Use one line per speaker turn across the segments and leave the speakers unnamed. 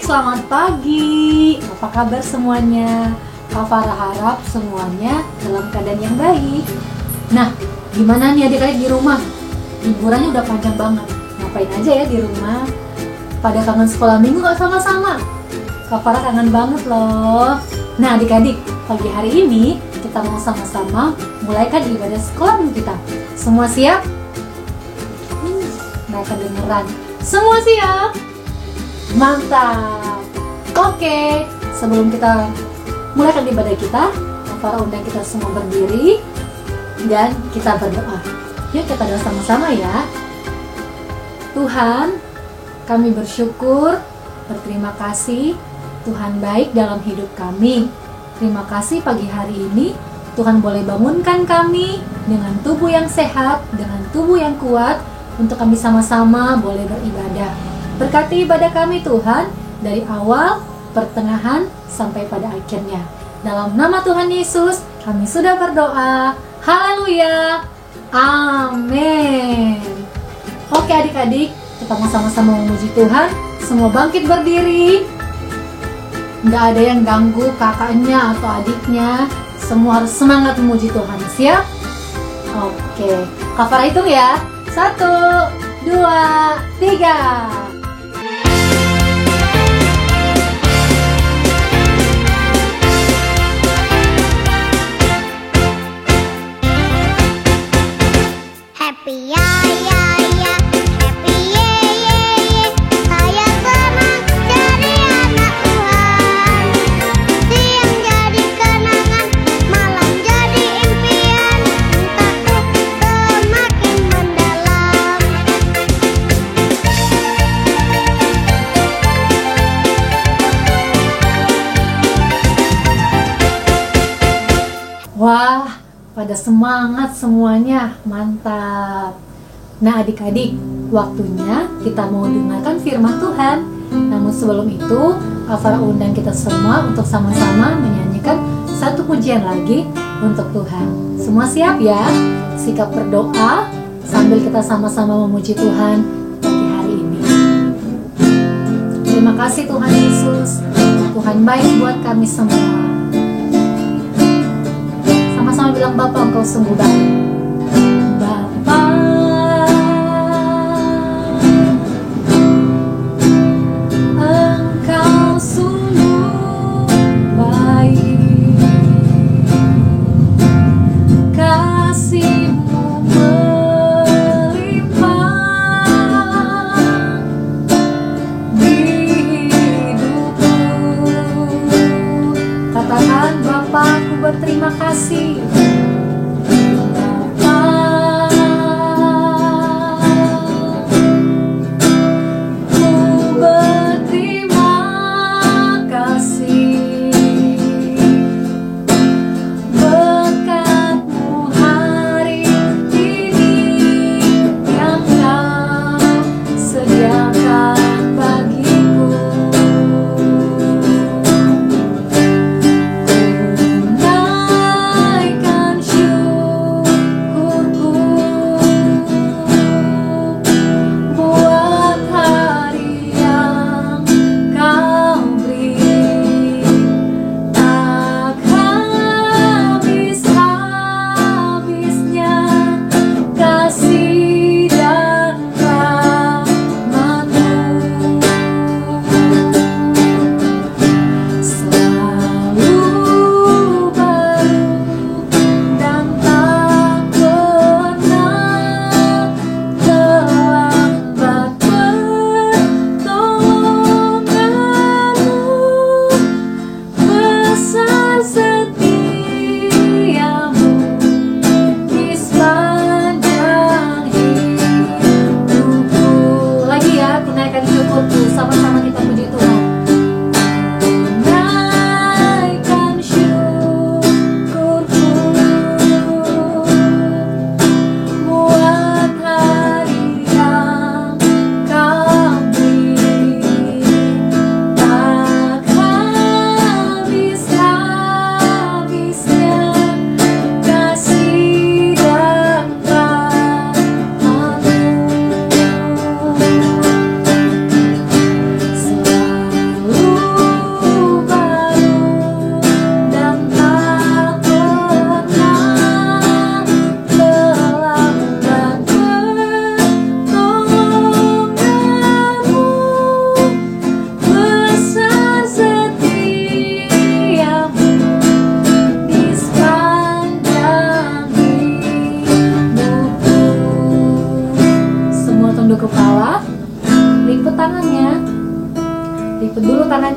selamat pagi. Apa kabar semuanya? Kak Farah harap semuanya dalam keadaan yang baik. Nah, gimana nih adik-adik di rumah? Liburannya udah panjang banget. Ngapain aja ya di rumah? Pada kangen sekolah minggu gak sama-sama? Kak Farah kangen banget loh. Nah adik-adik, pagi hari ini kita mau sama-sama mulaikan ibadah sekolah minggu kita. Semua siap? Nggak kedengeran. Semua siap? Mantap. Oke, sebelum kita mulaikan ibadah kita, Kak Farah undang kita semua berdiri dan kita berdoa. Yuk kita doa sama-sama ya. Tuhan, kami bersyukur, berterima kasih Tuhan baik dalam hidup kami. Terima kasih pagi hari ini Tuhan boleh bangunkan kami dengan tubuh yang sehat, dengan tubuh yang kuat, untuk kami sama-sama boleh beribadah. Berkati ibadah kami Tuhan, dari awal, pertengahan, sampai pada akhirnya. Dalam nama Tuhan Yesus, kami sudah berdoa. Haleluya. Amin. Oke adik-adik, kita mau sama-sama memuji Tuhan. Semua bangkit berdiri. Nggak ada yang ganggu kakaknya atau adiknya. Semua harus semangat memuji Tuhan. Siap? Oke, Kak Farah hitung ya. 1, 2, 3.
Happy ya ya ya, happy ye ye ye. Saya senang jadi anak Tuhan. Siang jadi kenangan, malam jadi impian. Cintaku semakin mendalam.
Wah, pada semangat semuanya, mantap. Nah adik-adik, waktunya kita mau dengarkan firman Tuhan. Namun sebelum itu, Kak Farah undang kita semua untuk sama-sama menyanyikan satu pujian lagi untuk Tuhan. Semua siap ya? Sikap berdoa sambil kita sama-sama memuji Tuhan pagi hari ini. Terima kasih Tuhan Yesus, Tuhan baik buat kami semua. Sama-sama bilang, Bapa Engkau sungguh baik. Bapa, Engkau sungguh baik. Kasih-Mu melimpah di hidupku. Katakan, Bapa, aku berterima kasih. Bapa,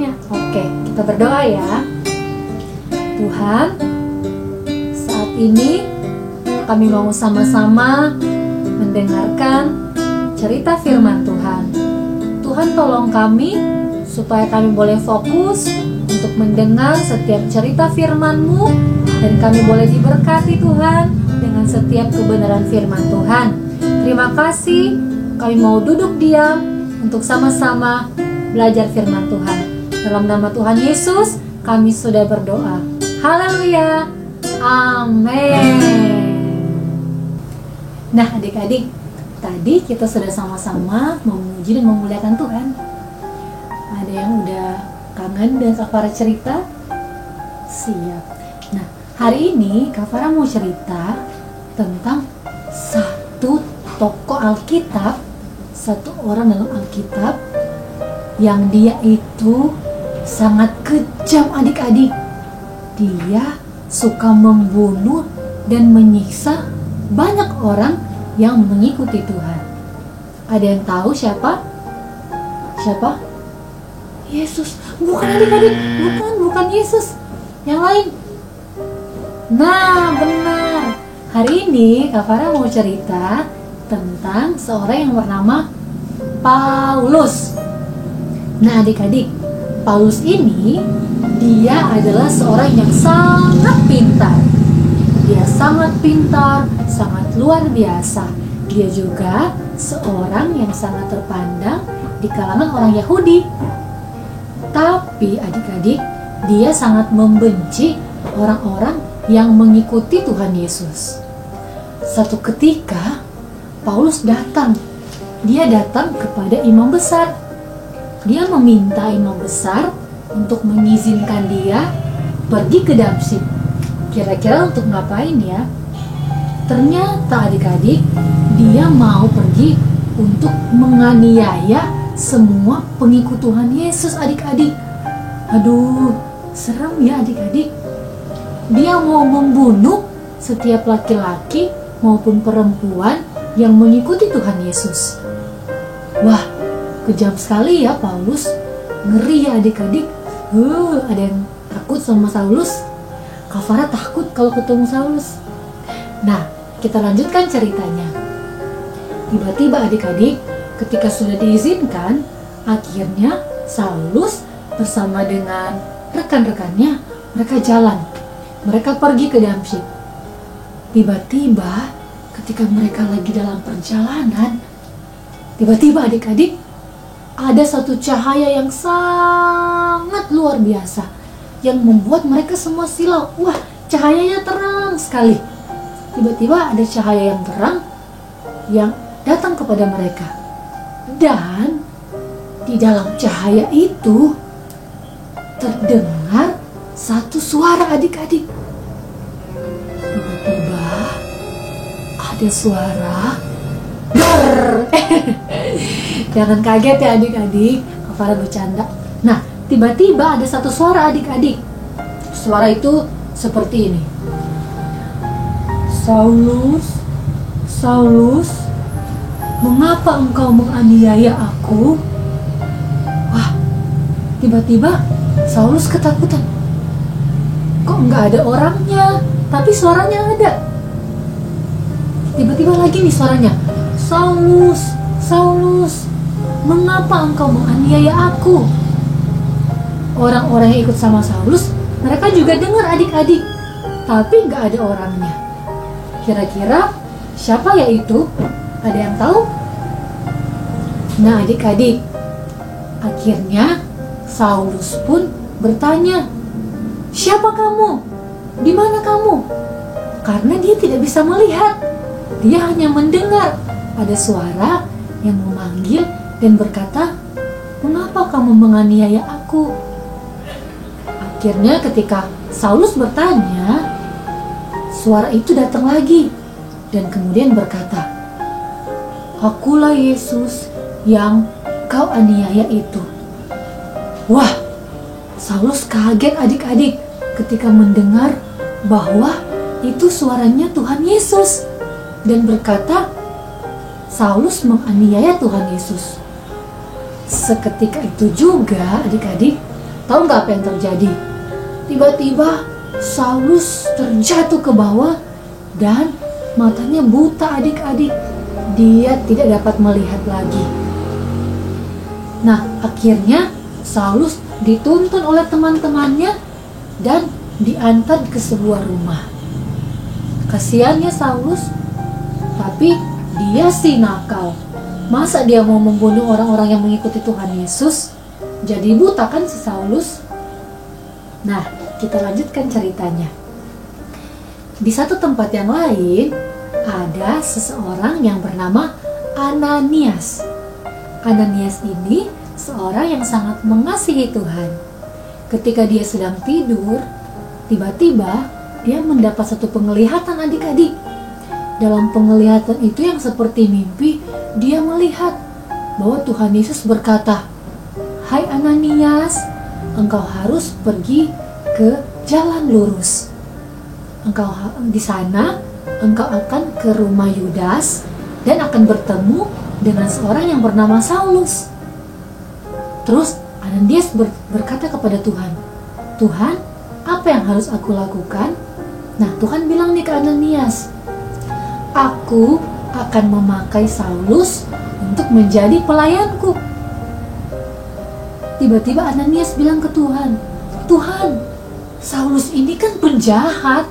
ceritanya? Oke, kita berdoa ya. Tuhan, saat ini kami mau sama-sama mendengarkan cerita firman Tuhan. Tuhan tolong kami supaya kami boleh fokus untuk mendengar setiap cerita firman-Mu, dan kami boleh diberkati Tuhan dengan setiap kebenaran firman Tuhan. Terima kasih, kami mau duduk diam untuk sama-sama belajar firman Tuhan. Dalam nama Tuhan Yesus, kami sudah berdoa. Haleluya, amin. Nah adik-adik, tadi kita sudah sama-sama memuji dan memuliakan Tuhan. Ada yang udah kangen dan Kak Farah cerita? Siap. Nah, hari ini Kak Farah mau cerita tentang satu tokoh Alkitab, satu orang dalam Alkitab yang dia itu sangat kejam adik-adik. Dia suka membunuh dan menyiksa banyak orang yang mengikuti Tuhan. Ada yang tahu siapa? Siapa? Yesus. Bukan adik-adik, bukan Yesus. Yang lain. Nah, benar. Hari ini Kak Farah mau cerita tentang seorang yang bernama Paulus. Nah, adik-adik, Paulus ini dia adalah seorang yang sangat pintar. Dia sangat pintar, sangat luar biasa. Dia juga seorang yang sangat terpandang di kalangan orang Yahudi. Tapi adik-adik, dia sangat membenci orang-orang yang mengikuti Tuhan Yesus. Satu ketika, Paulus datang. Dia datang kepada imam besar. Dia meminta imam besar untuk mengizinkan dia pergi ke Damsyik. Kira-kira untuk ngapain ya? Ternyata adik-adik, dia mau pergi untuk menganiaya semua pengikut Tuhan Yesus adik-adik. Aduh, serem ya adik-adik. Dia mau membunuh setiap laki-laki maupun perempuan yang mengikuti Tuhan Yesus. Wah, kejam sekali ya Paulus. Ngeri ya adik-adik. Ada yang takut sama Saulus. Kak Farah takut kalau ketemu Saulus. Nah, kita lanjutkan ceritanya. Tiba-tiba adik-adik, ketika sudah diizinkan, akhirnya Saulus bersama dengan rekan-rekannya, mereka jalan. Mereka pergi ke Damsyik. Tiba-tiba, ketika mereka lagi dalam perjalanan, tiba-tiba adik-adik, ada satu cahaya yang sangat luar biasa yang membuat mereka semua silau. Wah, cahayanya terang sekali. Tiba-tiba ada cahaya yang terang yang datang kepada mereka. Dan di dalam cahaya itu terdengar satu suara adik-adik. Tiba-tiba ada suara Brrr. Jangan kaget ya adik-adik, Kak Farah bercanda. Nah, tiba-tiba ada satu suara adik-adik. Suara itu seperti ini. Saulus, Saulus, mengapa engkau menganiaya aku? Wah, tiba-tiba Saulus ketakutan. Kok nggak ada orangnya, tapi suaranya ada. Tiba-tiba lagi nih suaranya. Saulus, Saulus, mengapa engkau menganiaya aku? Orang-orang yang ikut sama Saulus, mereka juga dengar adik-adik, tapi nggak ada orangnya. Kira-kira siapa ya itu? Ada yang tahu? Nah adik-adik, akhirnya Saulus pun bertanya, siapa kamu? Di mana kamu? Karena dia tidak bisa melihat, dia hanya mendengar ada suara yang memanggil dan berkata, mengapa kamu menganiaya aku? Akhirnya ketika Saulus bertanya, suara itu datang lagi dan kemudian berkata, akulah Yesus yang kau aniaya itu. Wah, Saulus kaget adik-adik ketika mendengar bahwa itu suaranya Tuhan Yesus dan berkata, Saulus menganiaya Tuhan Yesus. Seketika itu juga adik-adik, Tahu nggak apa yang terjadi? Tiba-tiba Saulus terjatuh ke bawah dan matanya buta adik-adik. Dia tidak dapat melihat lagi. Nah, akhirnya Saulus dituntun oleh teman-temannya dan diantar ke sebuah rumah. Kasihannya Saulus, tapi dia sih nakal. Masa dia mau membunuh orang-orang yang mengikuti Tuhan Yesus? Jadi buta kan si Saulus? Nah, kita lanjutkan ceritanya. Di satu tempat yang lain, ada seseorang yang bernama Ananias. Ananias ini seorang yang sangat mengasihi Tuhan. Ketika dia sedang tidur, tiba-tiba dia mendapat satu penglihatan adik-adik. Dalam penglihatan itu yang seperti mimpi, dia melihat bahwa Tuhan Yesus berkata, "Hai Ananias, engkau harus pergi ke jalan lurus. Engkau di sana, engkau akan ke rumah Yudas dan akan bertemu dengan seorang yang bernama Saulus." Terus Ananias berkata kepada Tuhan, "Tuhan, apa yang harus aku lakukan?" Nah, Tuhan bilang nih ke Ananias, "Aku akan memakai Saulus untuk menjadi pelayanku." Tiba-tiba Ananias bilang ke Tuhan, "Tuhan, Saulus ini kan penjahat.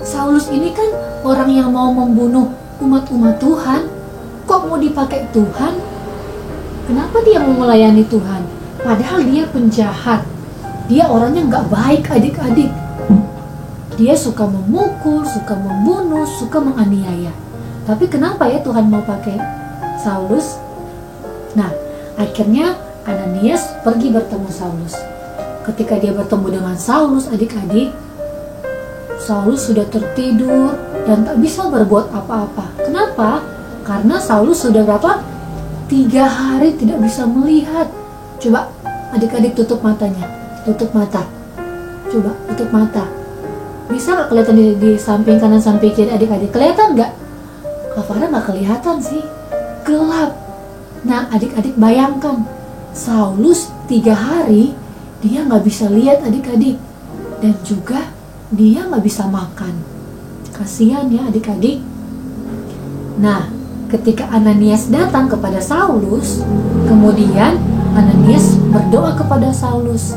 Saulus ini kan orang yang mau membunuh umat-umat Tuhan. Kok mau dipakai Tuhan? Kenapa dia mau melayani Tuhan? Padahal dia penjahat. Dia orangnya nggak baik adik-adik. Dia suka memukul, suka membunuh, suka menganiaya. Tapi kenapa ya Tuhan mau pakai Saulus?" Nah, akhirnya Ananias pergi bertemu Saulus. Ketika dia bertemu dengan Saulus, adik-adik, Saulus sudah tertidur dan tak bisa berbuat apa-apa. Kenapa? Karena Saulus sudah berapa? 3 hari tidak bisa melihat. Coba adik-adik tutup matanya. Tutup mata. Coba tutup mata. Bisa nggak kelihatan di samping kanan samping kiri adik-adik? Kelihatan nggak? Kak Farah nggak kelihatan sih. Gelap. Nah, adik-adik bayangkan. Saulus 3 hari dia nggak bisa lihat adik-adik. Dan juga dia nggak bisa makan. Kasihan ya adik-adik. Nah, ketika Ananias datang kepada Saulus, kemudian Ananias berdoa kepada Saulus.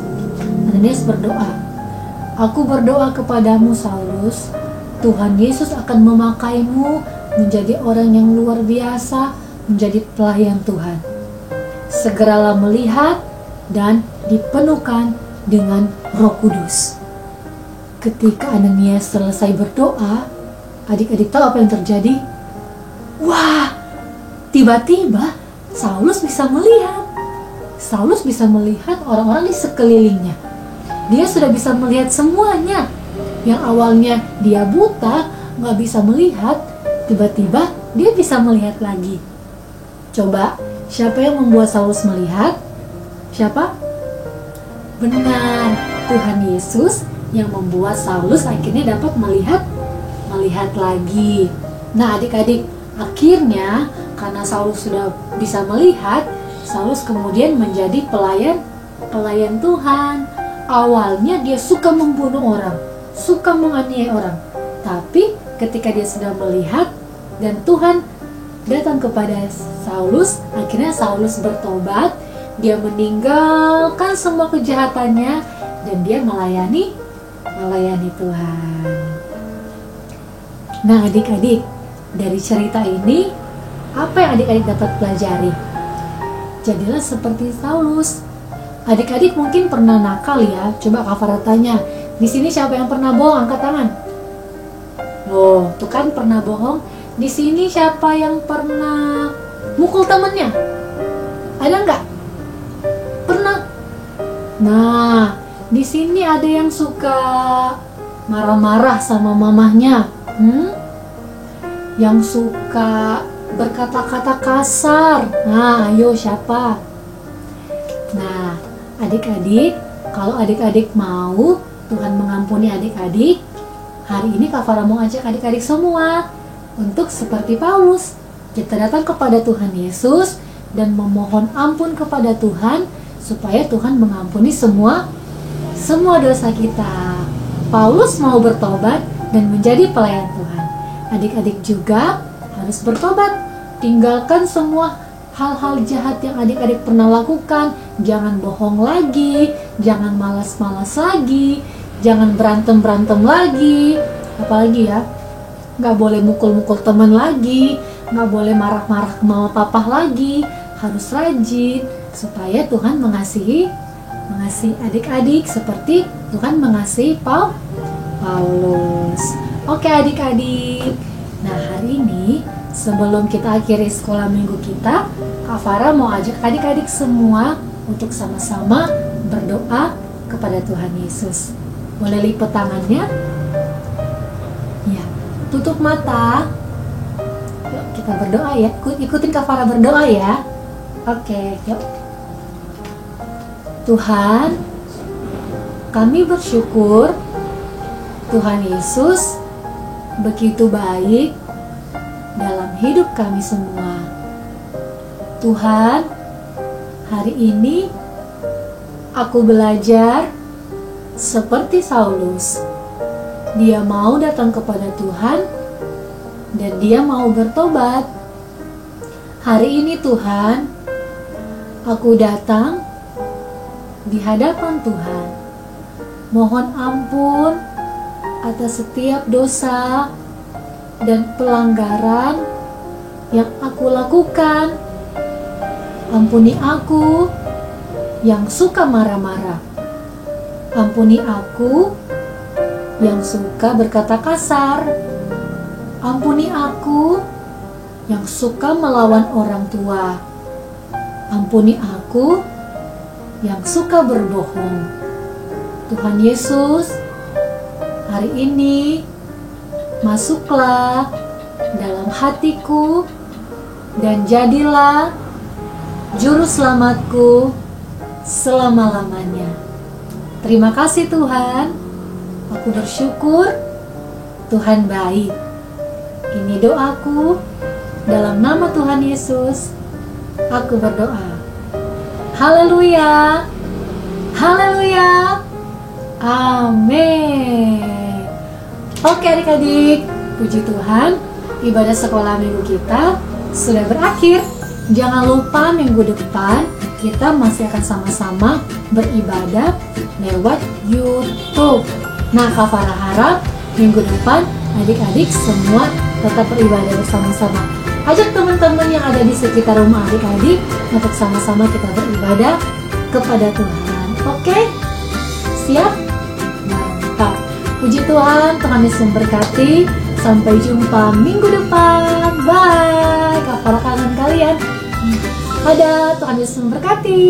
Ananias berdoa, "Aku berdoa kepadamu Saulus, Tuhan Yesus akan memakaimu menjadi orang yang luar biasa, menjadi pelayan Tuhan. Segeralah melihat dan dipenuhkan dengan Roh Kudus." Ketika Ananias selesai berdoa, adik-adik tahu apa yang terjadi? Wah, tiba-tiba Saulus bisa melihat. Saulus bisa melihat orang-orang di sekelilingnya. Dia sudah bisa melihat semuanya. Yang awalnya dia buta, nggak bisa melihat, tiba-tiba dia bisa melihat lagi. Coba, siapa yang membuat Saulus melihat? Siapa? Benar, Tuhan Yesus yang membuat Saulus akhirnya dapat melihat lagi. Nah, adik-adik, akhirnya karena Saulus sudah bisa melihat, Saulus kemudian menjadi pelayan Tuhan. Awalnya dia suka membunuh orang, suka menganiaya orang. Tapi ketika dia sudah melihat dan Tuhan datang kepada Saulus, akhirnya Saulus bertobat, dia meninggalkan semua kejahatannya dan dia melayani Tuhan. Nah, adik-adik, dari cerita ini apa yang adik-adik dapat pelajari? Jadilah seperti Saulus. Adik-adik mungkin pernah nakal ya. Coba Kak Farah tanya, di sini siapa yang pernah bohong? Angkat tangan. Loh, tuh kan pernah bohong. Di sini siapa yang pernah mukul temennya? Ada nggak? Pernah. Nah, di sini ada yang suka marah-marah sama mamahnya, yang suka berkata-kata kasar. Nah, ayo siapa? Nah, adik-adik, kalau adik-adik mau Tuhan mengampuni adik-adik, hari ini Kak Farah mau ajak adik-adik semua untuk seperti Paulus. Kita datang kepada Tuhan Yesus dan memohon ampun kepada Tuhan supaya Tuhan mengampuni semua dosa kita. Paulus mau bertobat dan menjadi pelayan Tuhan. Adik-adik juga harus bertobat. Tinggalkan semua hal-hal jahat yang adik-adik pernah lakukan. Jangan bohong lagi, jangan malas-malas lagi, jangan berantem-berantem lagi. Apalagi ya, nggak boleh mukul-mukul teman lagi, nggak boleh marah-marah ke mama papa lagi. Harus rajin supaya Tuhan mengasihi adik-adik seperti Tuhan mengasihi Paulus. Oke adik-adik. Nah, hari ini sebelum kita akhiri sekolah minggu kita, Kak Farah mau ajak adik-adik semua untuk sama-sama berdoa kepada Tuhan Yesus. Boleh lipat tangannya? Ya, tutup mata. Yuk kita berdoa ya. Ikutin Kak Farah berdoa ya. Oke, yuk. Tuhan, kami bersyukur Tuhan Yesus begitu baik dalam hidup kami semua. Tuhan, hari ini aku belajar seperti Saulus. Dia mau datang kepada Tuhan dan dia mau bertobat. Hari ini Tuhan, aku datang di hadapan Tuhan. Mohon ampun atas setiap dosa dan pelanggaran yang aku lakukan. Ampuni aku yang suka marah-marah. Ampuni aku yang suka berkata kasar. Ampuni aku yang suka melawan orang tua. Ampuni aku yang suka berbohong. Tuhan Yesus, hari ini masuklah dalam hatiku dan jadilah juru selamatku selama-lamanya. Terima kasih Tuhan. Aku bersyukur Tuhan baik. Ini doaku dalam nama Tuhan Yesus. Aku berdoa. Haleluya. Haleluya. Amin. Oke adik-adik, puji Tuhan, ibadah sekolah minggu kita sudah berakhir. Jangan lupa minggu depan kita masih akan sama-sama beribadah lewat YouTube. Nah, Kak Farah harap minggu depan adik-adik semua tetap beribadah bersama-sama. Ajak teman-teman yang ada di sekitar rumah adik-adik untuk sama-sama kita beribadah kepada Tuhan. Oke? Siap? Mantap. Puji Tuhan, Tuhan Yesus memberkati. Sampai jumpa minggu depan. Bye. Kak Farah kangen kalian. Dadah, Tuhan Yesus memberkati.